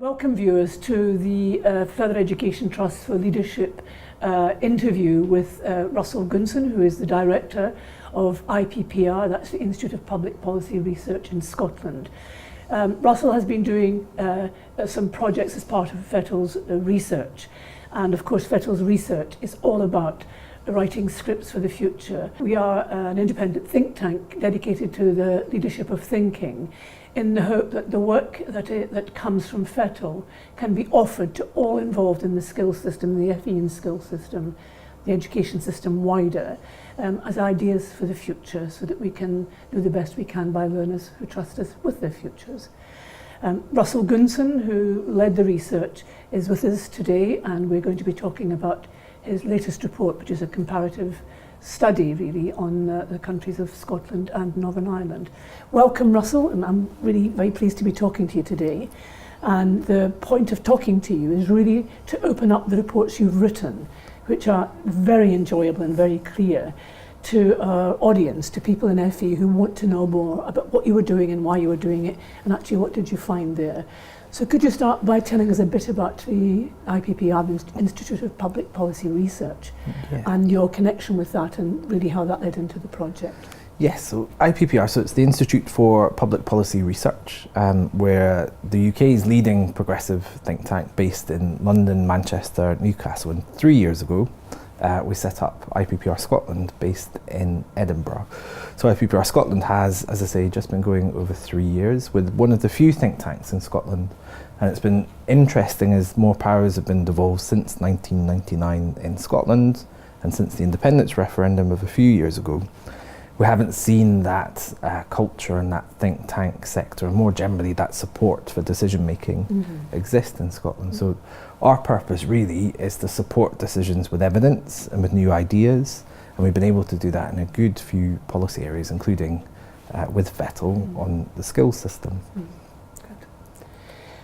Welcome viewers to the Further Education Trust for Leadership interview with Russell Gunson, who is the Director of IPPR, that's the Institute of Public Policy Research in Scotland. Russell has been doing some projects as part of FETL's research, and of course FETL's research is all about writing scripts for the future. We are an independent think tank dedicated to the leadership of thinking, in the hope that the work that comes from FETL can be offered to all involved in the skills system, the FE and skills system, the education system wider, as ideas for the future, so that we can do the best we can by learners who trust us with their futures. Russell Gunson, who led the research, is with us today, and we're going to be talking about his latest report, which is a comparative study really on the countries of Scotland and Northern Ireland. Welcome, Russell, and I'm really very pleased to be talking to you today. And the point of talking to you is really to open up the reports you've written, which are very enjoyable and very clear to our audience, to people in FE who want to know more about what you were doing and why you were doing it, and actually what did you find there. So could you start by telling us a bit about the IPPR, Institute of Public Policy Research, and your connection with that and really how that led into the project? Yes, so IPPR, so it's the Institute for Public Policy Research, where the UK's leading progressive think tank based in London, Manchester, Newcastle, and 3 years ago we set up IPPR Scotland based in Edinburgh. So IPPR Scotland has, as I say, just been going over 3 years with one of the few think tanks in Scotland, and it's been interesting as more powers have been devolved since 1999 in Scotland and since the independence referendum of a few years ago. We haven't seen that culture and that think tank sector, and more generally that support for decision making exist in Scotland. So our purpose really is to support decisions with evidence and with new ideas, and we've been able to do that in a good few policy areas, including with FETL on the skills system. Good.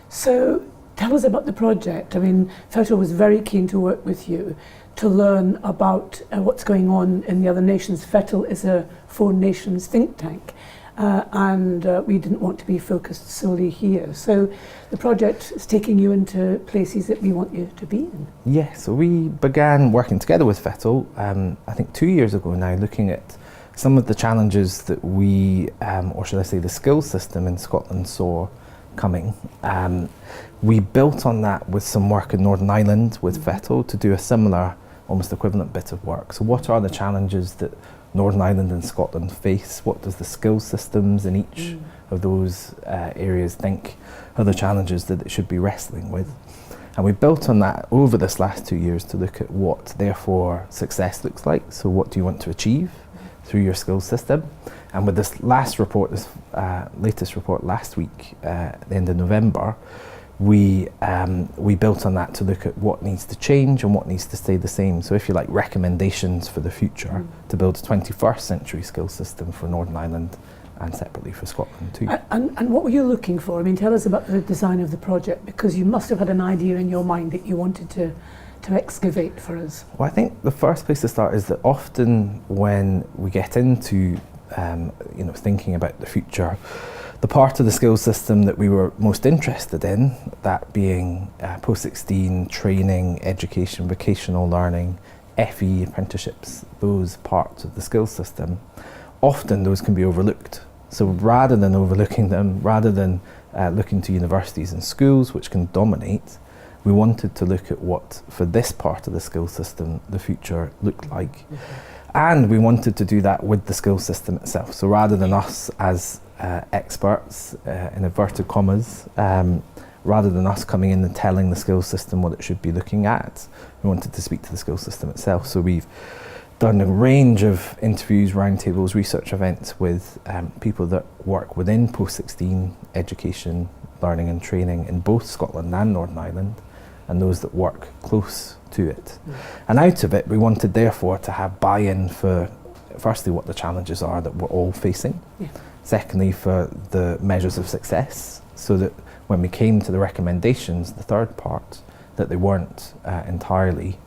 So tell us about the project. I mean, FETL was very keen to work with you to learn about what's going on in the other nations. FETL is a foreign nations think tank, and we didn't want to be focused solely here. So the project is taking you into places that we want you to be in. Yeah, so we began working together with FETL, I think 2 years ago now, looking at some of the challenges that we, or should I say the skills system in Scotland saw coming. We built on that with some work in Northern Ireland with FETL to do a similar, almost equivalent bit of work. So what are the challenges that Northern Ireland and Scotland face? What does the skills systems in each of those areas think are the challenges that it should be wrestling with? And we built on that over this last 2 years to look at what therefore success looks like. So what do you want to achieve through your skills system? And with this last report, this latest report last week, at the end of November, we built on that to look at what needs to change and what needs to stay the same. So if you like, recommendations for the future to build a 21st century skills system for Northern Ireland and separately for Scotland too. And what were you looking for? I mean, tell us about the design of the project, because you must have had an idea in your mind that you wanted to excavate for us. Well, I think the first place to start is that often when we get into thinking about the future, the part of the skills system that we were most interested in, that being post-16 training, education, vocational learning, FE apprenticeships, those parts of the skills system, often those can be overlooked. So rather than overlooking them, rather than looking to universities and schools, which can dominate, we wanted to look at what, for this part of the skills system, the future looked like. And we wanted to do that with the skills system itself. So rather than us as experts, in inverted commas, rather than us coming in and telling the skills system what it should be looking at, we wanted to speak to the skills system itself. So we've done a range of interviews, roundtables, research events with people that work within post-16 education, learning and training in both Scotland and Northern Ireland, and those that work close to it. And out of it, we wanted therefore to have buy-in for, firstly, what the challenges are that we're all facing. Secondly, for the measures of success, so that when we came to the recommendations, the third part, that they weren't entirely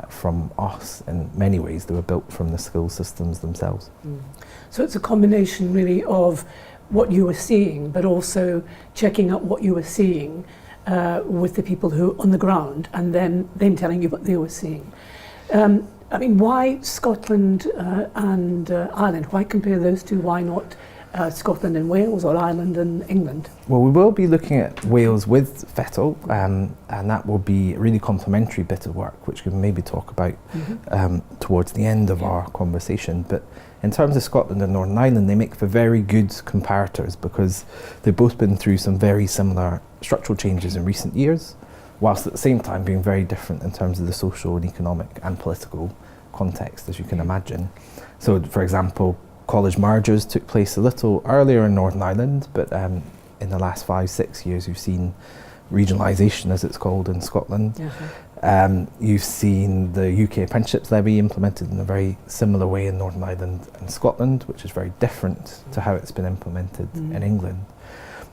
from us. In many ways, they were built from the skills systems themselves. So it's a combination really of what you were seeing, but also checking out what you were seeing with the people who are on the ground, and then them telling you what they were seeing. I mean, why Scotland and Ireland? Why compare those two? Why not Scotland and Wales, or Ireland and England? Well, we will be looking at Wales with Fettel, and that will be a really complementary bit of work, which we can maybe talk about towards the end of our conversation. But in terms of Scotland and Northern Ireland, they make for very good comparators because they've both been through some very similar structural changes in recent years, whilst at the same time being very different in terms of the social and economic and political context, as you can imagine. So, for example, college mergers took place a little earlier in Northern Ireland, but in the last 5-6 years you've seen regionalisation, as it's called, in Scotland. You've seen the UK apprenticeships levy implemented in a very similar way in Northern Ireland and Scotland, which is very different to how it's been implemented in England.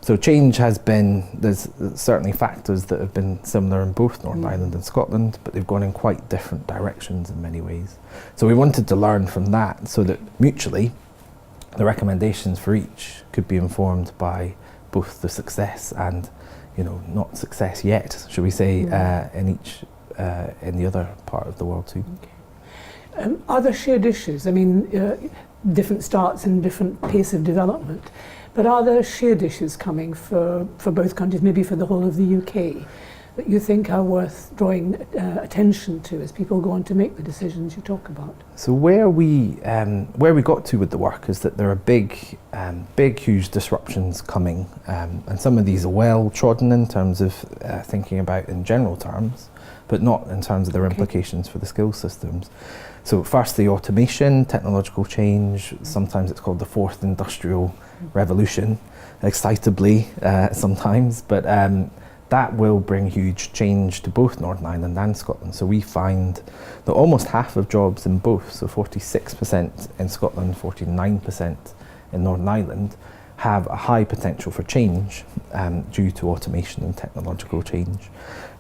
So change has been, there's certainly factors that have been similar in both Northern Ireland and Scotland, but they've gone in quite different directions in many ways. So we wanted to learn from that so that mutually the recommendations for each could be informed by both the success and, you know, not success yet, should we say, in each, in the other part of the world too. Are there shared issues? I mean, different starts and different pace of development. But are there shared issues coming for both countries, maybe for the whole of the UK, that you think are worth drawing attention to as people go on to make the decisions you talk about? So where we got to with the work is that there are big, huge disruptions coming, and some of these are well trodden in terms of thinking about in general terms, but not in terms of their implications for the skills systems. So firstly, automation, technological change, sometimes it's called the fourth industrial revolution, excitably sometimes, but that will bring huge change to both Northern Ireland and Scotland. So we find that almost half of jobs in both, so 46% in Scotland, 49% in Northern Ireland, have a high potential for change due to automation and technological change.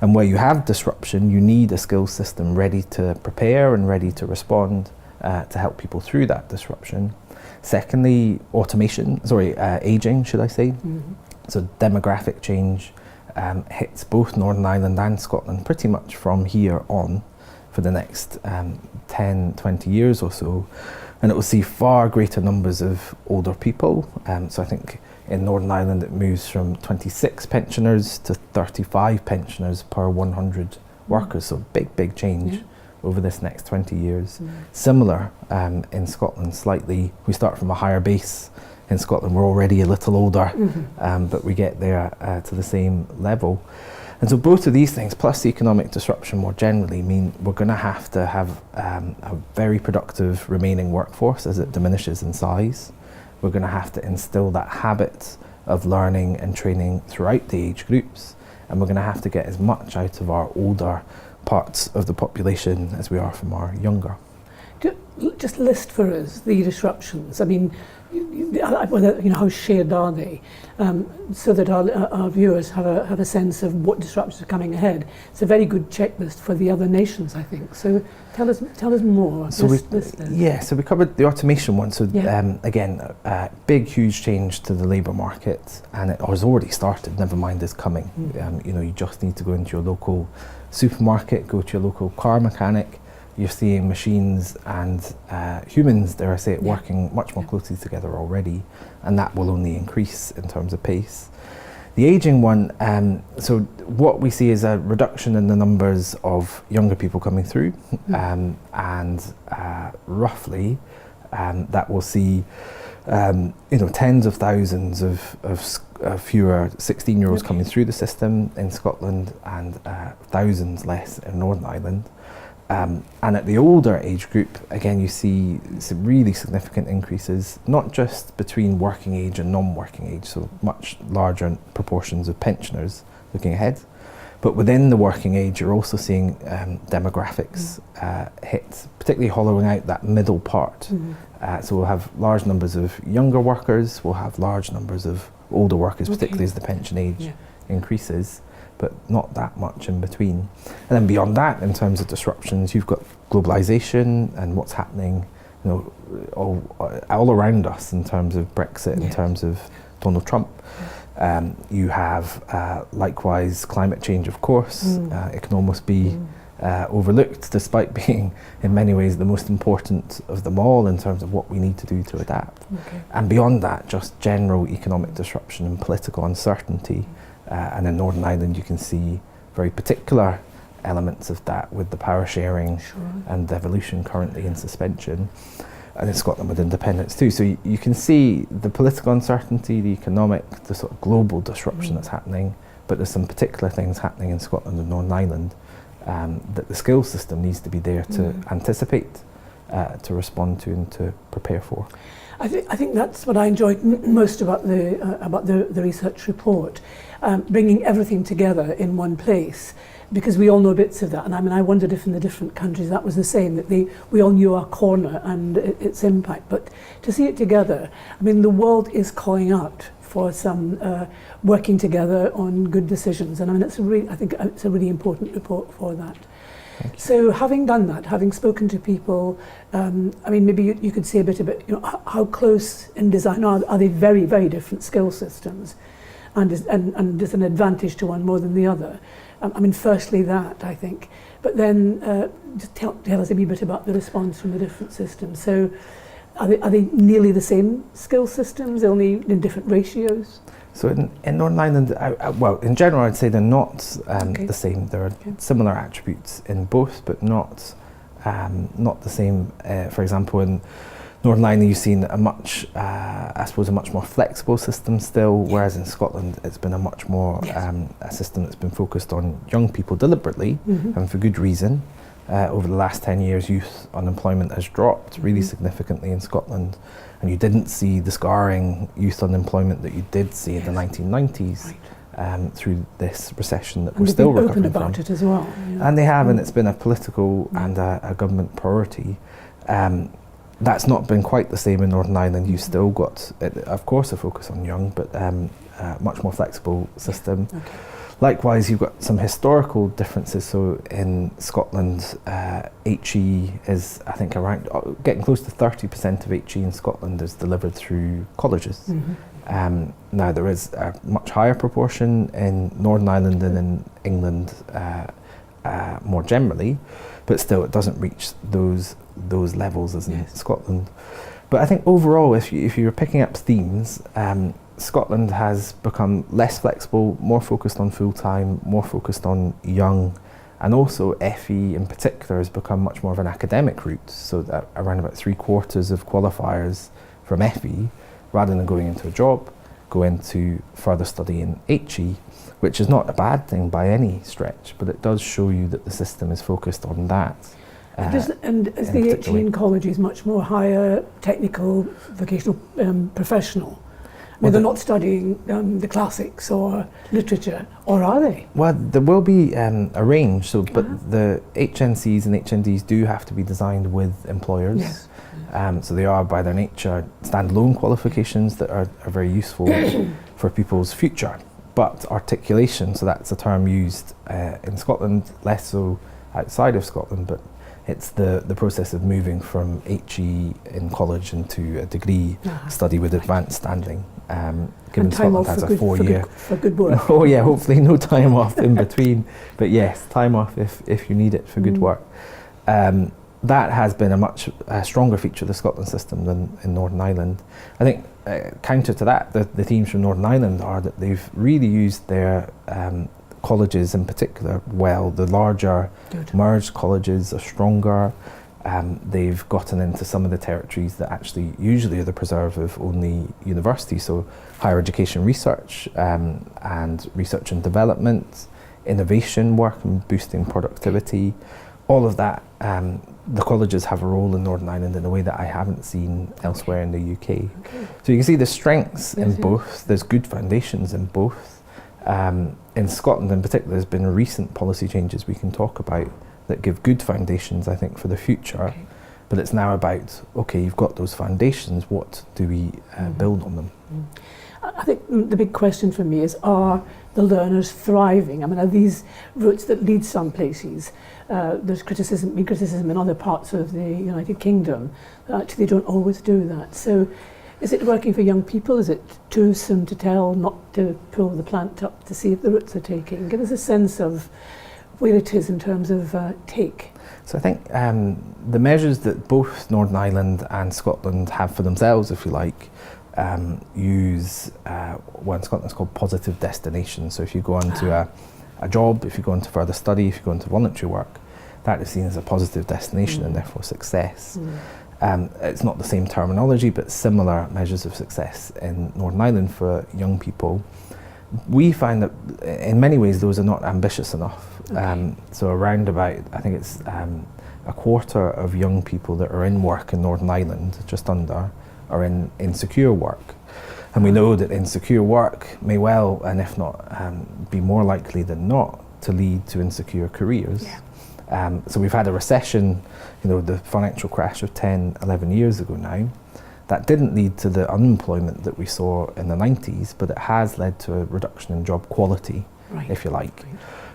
And where you have disruption, you need a skills system ready to prepare and ready to respond to help people through that disruption. Secondly, aging, should I say. So demographic change hits both Northern Ireland and Scotland pretty much from here on for the next 10, 20 years or so. And it will see far greater numbers of older people. So I think in Northern Ireland it moves from 26 pensioners to 35 pensioners per 100 workers. So big change over this next 20 years. Similar in Scotland slightly. We start from a higher base. In Scotland we're already a little older, but we get there to the same level. And so both of these things, plus the economic disruption more generally, mean we're going to have a very productive remaining workforce as it diminishes in size. We're going to have to instill that habit of learning and training throughout the age groups, and we're going to have to get as much out of our older parts of the population as we are from our younger. Just list for us the disruptions. I mean, how shared are they, so that our viewers have a sense of what disruptions are coming ahead. It's a very good checklist for the other nations, I think. So tell us more. So we covered the automation one. So again, big, huge change to the labour market, and it has already started. Never mind is coming. You just need to go into your local supermarket, go to your local car mechanic. You're seeing machines and humans, dare I say it, working much more closely together already, and that will only increase in terms of pace. The ageing one, so what we see is a reduction in the numbers of younger people coming through, and roughly that will see tens of thousands of fewer 16-year-olds coming through the system in Scotland, and thousands less in Northern Ireland. And at the older age group, again, you see some really significant increases, not just between working age and non-working age, so much larger proportions of pensioners looking ahead, but within the working age, you're also seeing demographics hit, particularly hollowing out that middle part. So we'll have large numbers of younger workers, we'll have large numbers of older workers, particularly as the pension age increases, but not that much in between. And then beyond that, in terms of disruptions, you've got globalization and what's happening, all around us in terms of Brexit, in terms of Donald Trump. You have likewise climate change, of course. It can almost be overlooked, despite being in many ways the most important of them all in terms of what we need to do to adapt. And beyond that, just general economic disruption and political uncertainty. And in Northern Ireland you can see very particular elements of that with the power sharing and devolution currently in suspension, and in Scotland with independence too. So you can see the political uncertainty, the economic, the sort of global disruption that's happening, but there's some particular things happening in Scotland and Northern Ireland that the skills system needs to be there to anticipate, to respond to and to prepare for. I think that's what I enjoyed most about the research report, bringing everything together in one place, because we all know bits of that. And I mean, I wondered if in the different countries that was the same, that we all knew our corner and its impact. But to see it together, I mean, the world is calling out for some working together on good decisions. And I mean, I think it's a really important report for that. So having done that, having spoken to people, I mean, maybe you could say a bit about, you know, how close in design are they very, very different skill systems, and is an advantage to one more than the other. I mean, firstly that, I think, but then just tell us a wee bit about the response from the different systems. So are they nearly the same skill systems, only in different ratios? So in Northern Ireland, well, in general, I'd say they're not the same. There are similar attributes in both, but not the same. For example, in Northern Ireland, you've seen a much, I suppose, a much more flexible system still, whereas in Scotland, it's been a much more a system that's been focused on young people deliberately and for good reason. Over the last 10 years, youth unemployment has dropped really significantly in Scotland, and you didn't see the scarring youth unemployment that you did see in the 1990s through this recession that we're still recovering from. And they've been open about it as well. Yeah. And they have, and it's been a political and a government priority. That's not been quite the same in Northern Ireland. You've still got, of course, a focus on young, but a much more flexible system. Likewise, you've got some historical differences. So in Scotland, HE is, I think, around getting close to 30% of HE in Scotland is delivered through colleges. Now there is a much higher proportion in Northern Ireland than in England more generally, but still it doesn't reach those levels as in Scotland. But I think overall, if you're picking up themes, Scotland has become less flexible, more focused on full-time, more focused on young, and also FE in particular has become much more of an academic route, so that around about 3/4 of qualifiers from FE, rather than going into a job, go into further study in HE, which is not a bad thing by any stretch, but it does show you that the system is focused on that. And is the HE in colleges much more higher, technical, vocational, professional? I mean, they're not studying the classics or literature, or are they? Well, there will be a range, so but the HNCs and HNDs do have to be designed with employers. So they are by their nature standalone qualifications that are very useful for people's future. But articulation, so that's a term used in Scotland, less so outside of Scotland, but it's the process of moving from HE in college into a degree study with advanced standing. Given Scotland has a 4-year for good work. Oh yeah, hopefully no time off in between, but yes, time off if you need it for good work. That has been a much stronger feature of the Scotland system than in Northern Ireland. I think counter to that, the teams from Northern Ireland are that they've really used their colleges in particular well. The larger merged colleges are stronger. They've gotten into some of the territories that actually usually are the preserve of only universities, so higher education research and research and development, innovation work and boosting productivity, all of that. The colleges have a role in Northern Ireland in a way that I haven't seen elsewhere in the UK. So you can see the strengths in both, there's good foundations in both. In Scotland in particular, there's been recent policy changes we can talk about that give good foundations, I think, for the future. But it's now about, okay, you've got those foundations, what do we build on them? I think the big question for me is, are the learners thriving? I mean, are these routes that lead some places? There's criticism in other parts of the United Kingdom that actually they don't always do that. So Is it working for young people? Is it too soon to tell not to pull the plant up to see if the roots are taking? Give us a sense of where it is in terms of take. So I think the measures that both Northern Ireland and Scotland have for themselves, if you like, use what in Scotland is called positive destination. So if you go on to a job, if you go into further study, if you go into voluntary work, that is seen as a positive destination and therefore success. It's not the same terminology, but similar measures of success in Northern Ireland for young people. We find that in many ways those are not ambitious enough. So around about, I think it's a quarter of young people that are in work in Northern Ireland, just under, are in insecure work. And we know that insecure work may well, and if not, be more likely than not to lead to insecure careers. So we've had a recession, the financial crash of 10, 11 years ago now. That didn't lead to the unemployment that we saw in the 90s, but it has led to a reduction in job quality, if you like.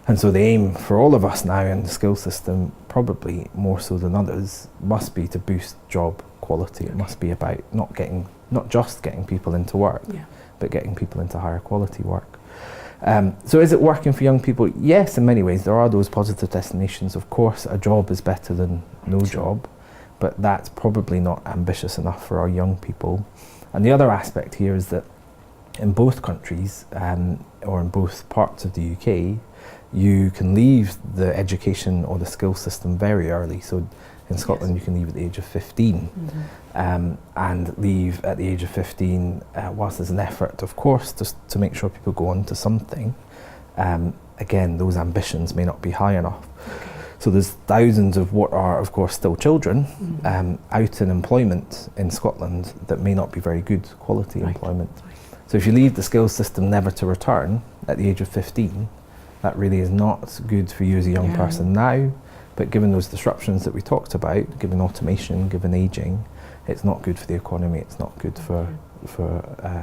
And so the aim for all of us now in the skills system, probably more so than others, must be to boost job quality. It must be about not just getting people into work, but getting people into higher quality work. So is it working for young people? Yes, in many ways. There are those positive destinations. Of course, a job is better than no job, but that's probably not ambitious enough for our young people. And the other aspect here is that in both countries, or in both parts of the UK, you can leave the education or the skills system very early. So in Scotland, you can leave at the age of 15, and leave at the age of 15 whilst there's an effort, of course, to make sure people go on to something. Again, those ambitions may not be high enough. So there's thousands of what are, of course, still children out in employment in Scotland that may not be very good quality employment. So if you leave the skills system never to return at the age of 15, that really is not good for you as a young person now. But given those disruptions that we talked about, given automation, given ageing, it's not good for the economy, it's not good for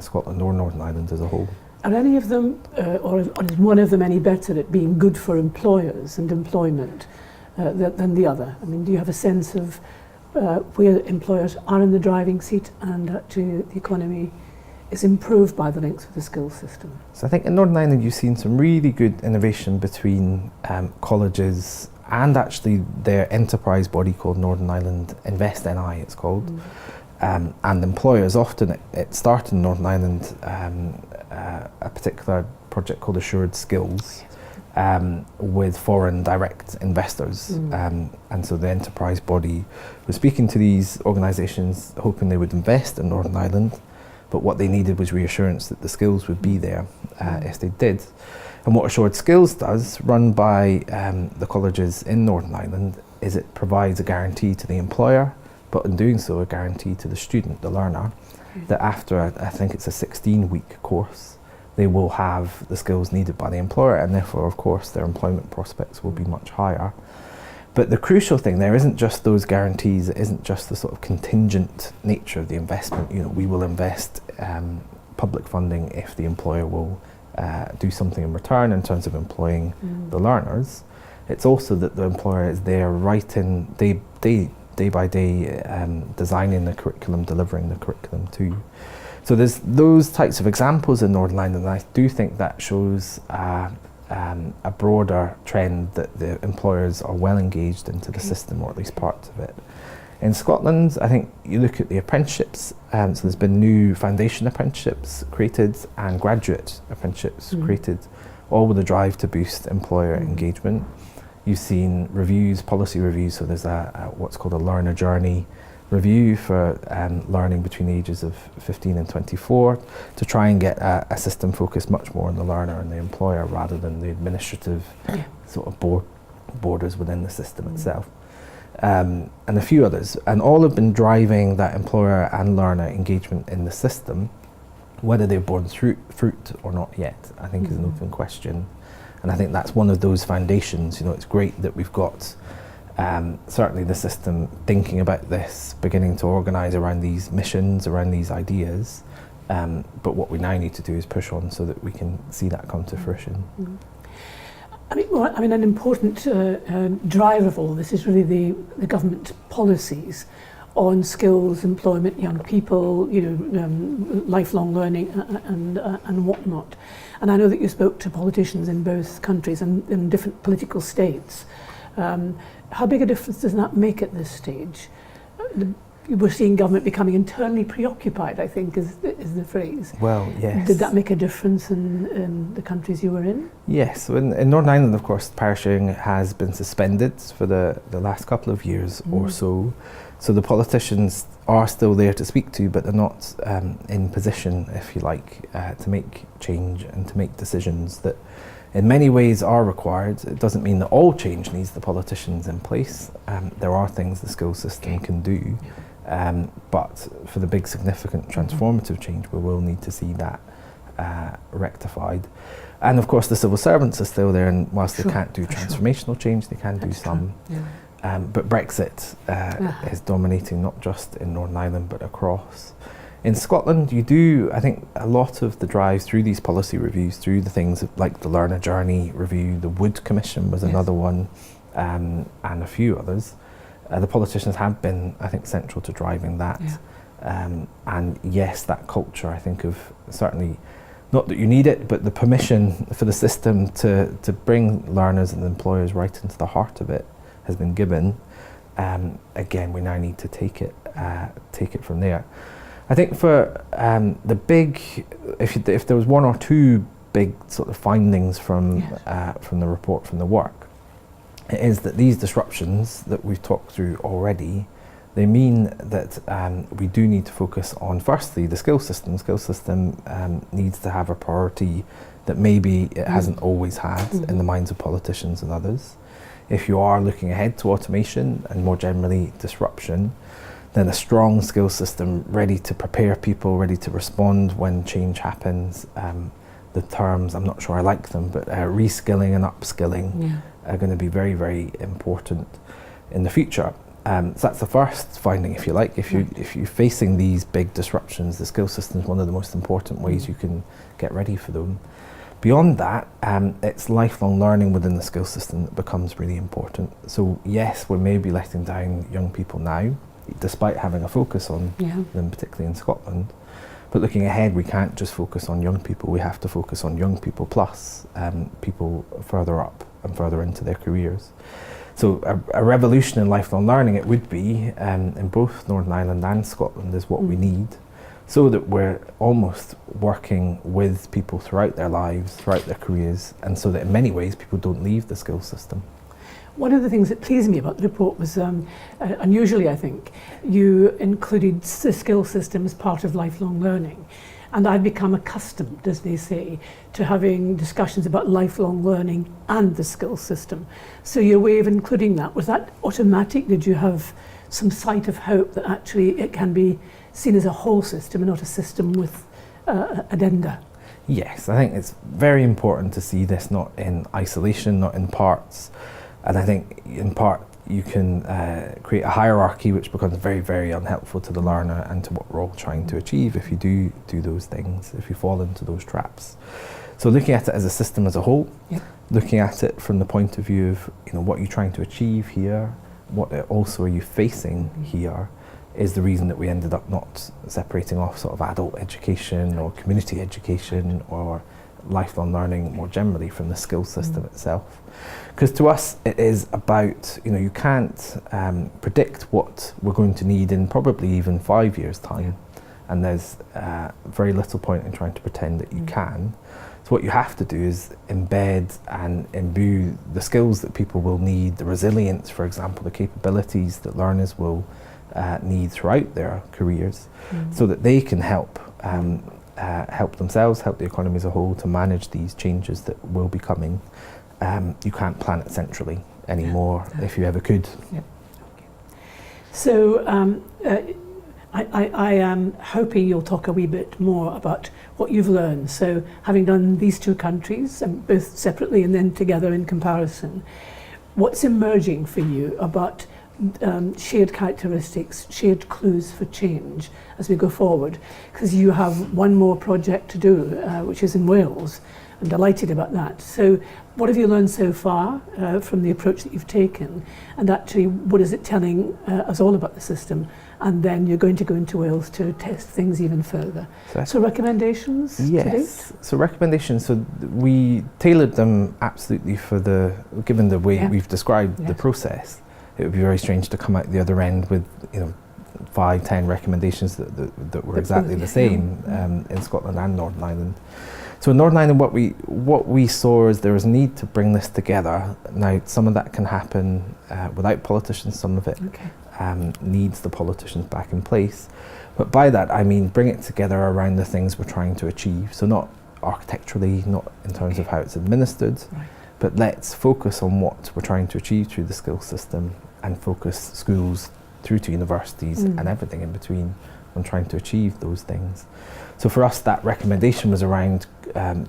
Scotland or Northern Ireland as a whole. Are any of them, or is one of them any better at being good for employers and employment than the other? I mean, do you have a sense of where employers are in the driving seat and actually the economy is improved by the links with the skills system? So I think in Northern Ireland you've seen some really good innovation between colleges and actually their enterprise body called Northern Ireland Invest NI, it's called. And employers, often it started in Northern Ireland, a particular project called Assured Skills, with foreign direct investors. And so the enterprise body was speaking to these organisations hoping they would invest in Northern Ireland, but what they needed was reassurance that the skills would be there if they did. And what Assured Skills does, run by the colleges in Northern Ireland, is it provides a guarantee to the employer, but in doing so a guarantee to the student, the learner, that after, I think it's a 16-week course, they will have the skills needed by the employer, and therefore, of course, their employment prospects will be much higher. But the crucial thing there isn't just those guarantees, it isn't just the sort of contingent nature of the investment. We will invest public funding if the employer will do something in return in terms of employing the learners. It's also that the employer is there right in day by day, designing the curriculum, delivering the curriculum too. So there's those types of examples in Northern Ireland, and I do think that shows a broader trend that the employers are well engaged into the system, or at least parts of it. In Scotland, I think you look at the apprenticeships, so there's been new foundation apprenticeships created and graduate apprenticeships created, all with a drive to boost employer engagement. You've seen reviews, policy reviews, so there's what's called a learner journey review for learning between the ages of 15 and 24 to try and get a system focused much more on the learner and the employer rather than the administrative sort of borders within the system itself. And a few others, and all have been driving that employer and learner engagement in the system. Whether they've borne fruit or not yet, I think is an open question. And I think that's one of those foundations. It's great that we've got certainly the system thinking about this, beginning to organise around these missions, around these ideas. But what we now need to do is push on so that we can see that come to fruition. I mean, an important driver of all this is really the government policies on skills, employment, young people, lifelong learning and whatnot. And I know that you spoke to politicians in both countries and in different political states. How big a difference does that make at this stage? We're seeing government becoming internally preoccupied, I think, is the phrase. Well, yes. Did that make a difference in the countries you were in? Yes. So in Northern Ireland, of course, parish sharing has been suspended for the last couple of years or so. So the politicians are still there to speak to, but they're not in position, if you like, to make change and to make decisions that in many ways are required. It doesn't mean that all change needs the politicians in place. There are things the school system can do. But for the big significant transformative change, we will need to see that rectified. And of course the civil servants are still there, and whilst they can't do transformational change, they can do some. But Brexit is dominating not just in Northern Ireland but across. In Scotland you do, I think, a lot of the drives through these policy reviews, through the things like the Learner Journey review, the Wood Commission was another one, and a few others. The politicians have been, I think, central to driving that. And yes, that culture, I think, of certainly, not that you need it, but the permission for the system to bring learners and employers right into the heart of it has been given. Again, we now need to take it from there. I think for the big, if there was one or two big sort of findings from the report, from the work, it is that these disruptions that we've talked through already, they mean that we do need to focus on, firstly, the skill system. The skill system needs to have a priority that maybe it hasn't always had in the minds of politicians and others. If you are looking ahead to automation and more generally disruption, then a strong skill system ready to prepare people, ready to respond when change happens. The terms, I'm not sure I like them, but reskilling and upskilling are going to be very, very important in the future. So that's the first finding, if you like. If you're facing these big disruptions, the skill system is one of the most important ways you can get ready for them. Beyond that, it's lifelong learning within the skill system that becomes really important. So yes, we may be letting down young people now, despite having a focus on them, particularly in Scotland. But looking ahead, we can't just focus on young people. We have to focus on young people plus people further up and further into their careers. So a revolution in lifelong learning, it would be, in both Northern Ireland and Scotland, is what we need, so that we're almost working with people throughout their lives, throughout their careers, and so that in many ways people don't leave the skills system. One of the things that pleased me about the report was, unusually I think, you included the skill system as part of lifelong learning. And I'd become accustomed, as they say, to having discussions about lifelong learning and the skill system. So your way of including that, was that automatic? Did you have some sight of hope that actually it can be seen as a whole system and not a system with addenda? Yes, I think it's very important to see this not in isolation, not in parts. And I think in part you can create a hierarchy which becomes very, very unhelpful to the learner and to what we're all trying to achieve if you do those things, if you fall into those traps. So looking at it as a system as a whole, looking at it from the point of view of what you're trying to achieve here, what also are you facing here, is the reason that we ended up not separating off sort of adult education or community education or lifelong learning more generally from the skills system itself. Because to us it is about, you can't predict what we're going to need in probably even 5 years' time, and there's very little point in trying to pretend that you can. So what you have to do is embed and imbue the skills that people will need, the resilience, for example, the capabilities that learners will need throughout their careers, so that they can help themselves, help the economy as a whole to manage these changes that will be coming. You can't plan it centrally anymore, if you ever could. So I am hoping you'll talk a wee bit more about what you've learned. So having done these two countries, both separately and then together in comparison, what's emerging for you about shared characteristics, shared clues for change as we go forward? Because you have one more project to do, which is in Wales. I'm delighted about that. So what have you learned so far from the approach that you've taken? And actually, what is it telling us all about the system and then you're going to go into Wales to test things even further. So recommendations? Yes. So recommendations. So we tailored them absolutely for given the way we've described the process. It would be very strange to come out the other end with 5, 10 recommendations that were exactly the same in Scotland and Northern Ireland. So in Northern Ireland, what we saw is there was a need to bring this together. Now, some of that can happen without politicians. Some of it needs the politicians back in place. But by that, I mean bring it together around the things we're trying to achieve. So not architecturally, not in terms of how it's administered, but let's focus on what we're trying to achieve through the skills system and focus schools through to universities and everything in between on trying to achieve those things. So for us, that recommendation was around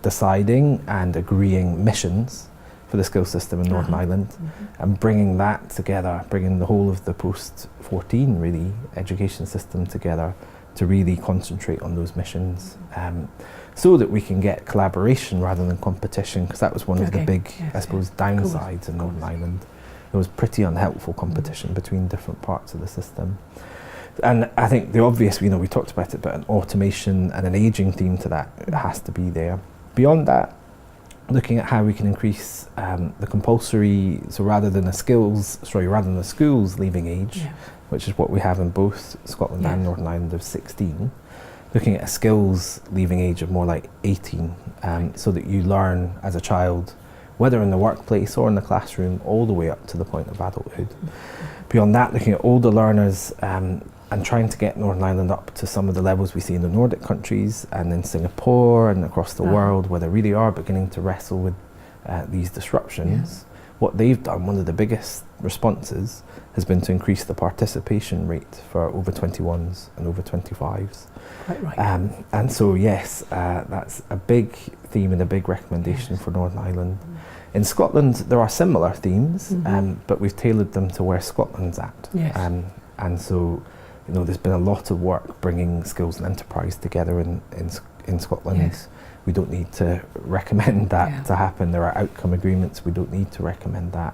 deciding and agreeing missions for the skills system in Northern Ireland and bringing that together, bringing the whole of the post-14 really education system together to really concentrate on those missions so that we can get collaboration rather than competition, because that was one of the big, I suppose, downsides in Northern Ireland. There was pretty unhelpful competition between different parts of the system. And I think the obvious, we talked about it, but an automation and an ageing theme to that has to be there. Beyond that, looking at how we can increase the compulsory, so rather than the schools leaving age, which is what we have in both Scotland and Northern Ireland of 16, looking at a skills leaving age of more like 18, so that you learn as a child, whether in the workplace or in the classroom, all the way up to the point of adulthood. Beyond that, looking at older learners and trying to get Northern Ireland up to some of the levels we see in the Nordic countries and in Singapore and across the world, where they really are beginning to wrestle with these disruptions. What they've done, one of the biggest responses, has been to increase the participation rate for over 21s and over 25s. Quite right. And so yes, that's a big theme and a big recommendation for Northern Ireland. In Scotland, there are similar themes, but we've tailored them to where Scotland's at. And so, there's been a lot of work bringing skills and enterprise together in Scotland. We don't need to recommend that to happen. There are outcome agreements. We don't need to recommend that.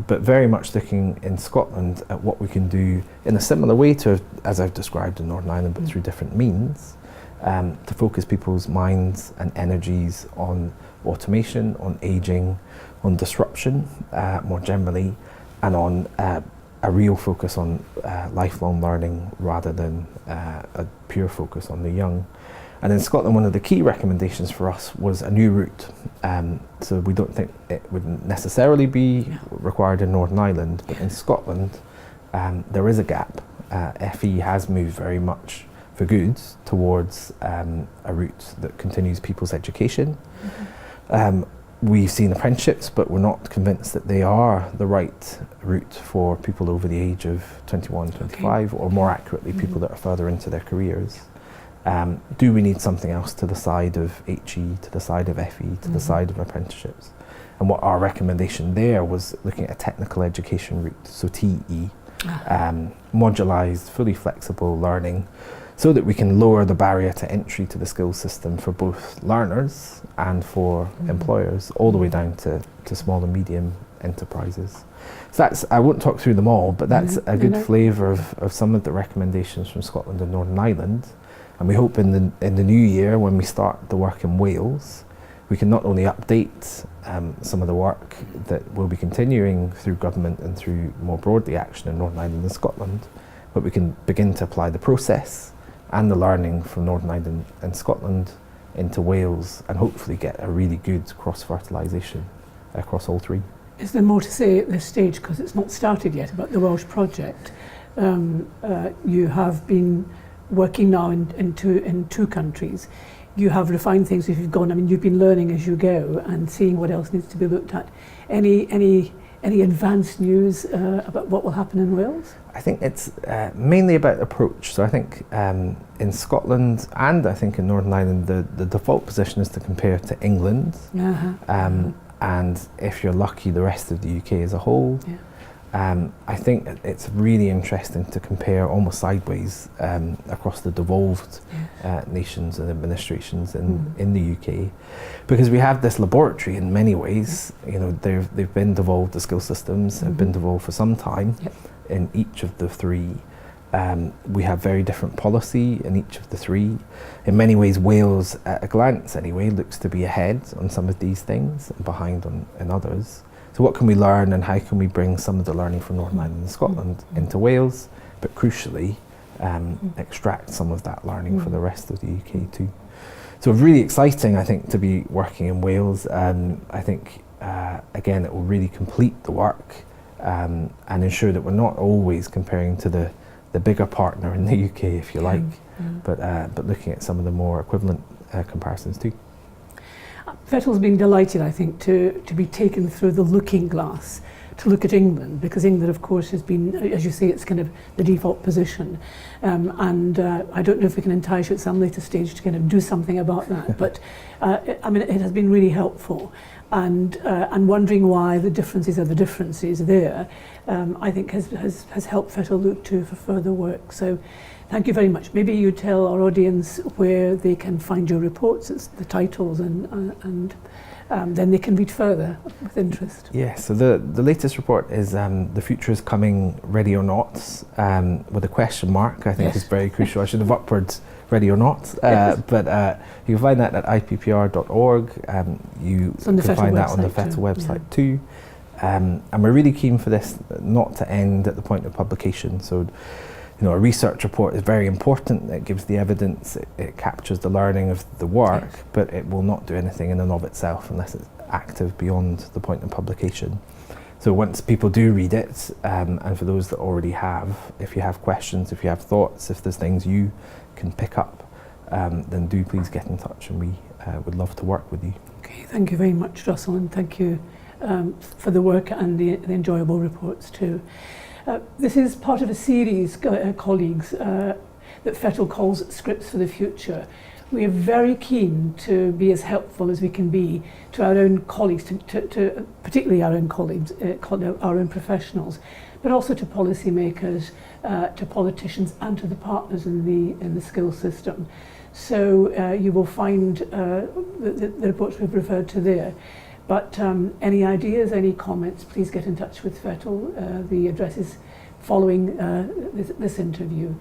But very much looking in Scotland at what we can do in a similar way to, as I've described in Northern Ireland, but through different means, to focus people's minds and energies on automation, on ageing, on disruption more generally, and on a real focus on lifelong learning rather than a pure focus on the young. And in Scotland, one of the key recommendations for us was a new route. So we don't think it would necessarily be required in Northern Ireland, but in Scotland, there is a gap. FE has moved very much for good towards a route that continues people's education. We've seen apprenticeships, but we're not convinced that they are the right route for people over the age of 21, 25, or more accurately, people that are further into their careers. Do we need something else to the side of HE, to the side of FE, to the side of apprenticeships? And what our recommendation there was looking at a technical education route, so TE, modularised, fully flexible learning, so that we can lower the barrier to entry to the skills system for both learners and for employers, all the way down to small and medium enterprises. So that's, I won't talk through them all, but that's a good flavour of some of the recommendations from Scotland and Northern Ireland. And we hope in the new year, when we start the work in Wales, we can not only update some of the work that will be continuing through government and through more broadly action in Northern Ireland and Scotland, but we can begin to apply the process and the learning from Northern Ireland and Scotland into Wales, and hopefully get a really good cross-fertilisation across all three. Is there more to say at this stage, because it's not started yet, about the Welsh project? You have been working now in two countries. You have refined things as you've gone. You've been learning as you go and seeing what else needs to be looked at. Any advanced news about what will happen in Wales? I think it's mainly about approach. So I think in Scotland and I think in Northern Ireland, the default position is to compare to England, and if you're lucky, the rest of the UK as a whole. I think it's really interesting to compare almost sideways across the devolved nations and administrations in the UK, because we have this laboratory in many ways. They've been devolved, the skill systems have been devolved for some time in each of the three, We have very different policy in each of the three. In many ways, Wales, at a glance anyway, looks to be ahead on some of these things and behind in others. So what can we learn, and how can we bring some of the learning from Northern Ireland and Scotland into Wales, but crucially extract some of that learning for the rest of the UK too. So really exciting, I think, to be working in Wales. I think, again, it will really complete the work and ensure that we're not always comparing to the bigger partner in the UK, if you like, but looking at some of the more equivalent comparisons too. Fettel's been delighted, I think, to be taken through the looking glass to look at England, because England, of course, has been, as you say, it's kind of the default position. And I don't know if we can entice you at some later stage to kind of do something about that, but I mean, it has been really helpful. And wondering why the differences are the differences there, I think has helped Fettel look to for further work. So thank you very much. Maybe you tell our audience where they can find your reports, it's the titles, and then they can read further with interest. Yeah, so the latest report is The Future is Coming, Ready or Not, with a question mark. I think is very crucial. I should have upwards, ready or not, but you can find that at ippr.org. You can find that on the Fettel website too. And we're really keen for this not to end at the point of publication. So, you know, a research report is very important. It gives the evidence, it captures the learning of the work, but it will not do anything in and of itself unless it's active beyond the point of publication. So once people do read it, and for those that already have, if you have questions, if you have thoughts, if there's things you can pick up, then do please get in touch, and we would love to work with you. Okay, thank you very much, Russell, and thank you for the work and the enjoyable reports too. This is part of a series, colleagues, that Fettel calls Scripts for the Future. We are very keen to be as helpful as we can be to our own colleagues, to particularly our own colleagues, our own professionals, but also to policymakers, to politicians, and to the partners in the skills system. So you will find the reports we've referred to there. But any ideas, any comments, please get in touch with Fettel. The address is following this interview,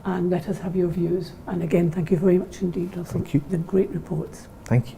and let us have your views. And again, thank you very much indeed, Russell. Thank you. They're great reports. Thank you.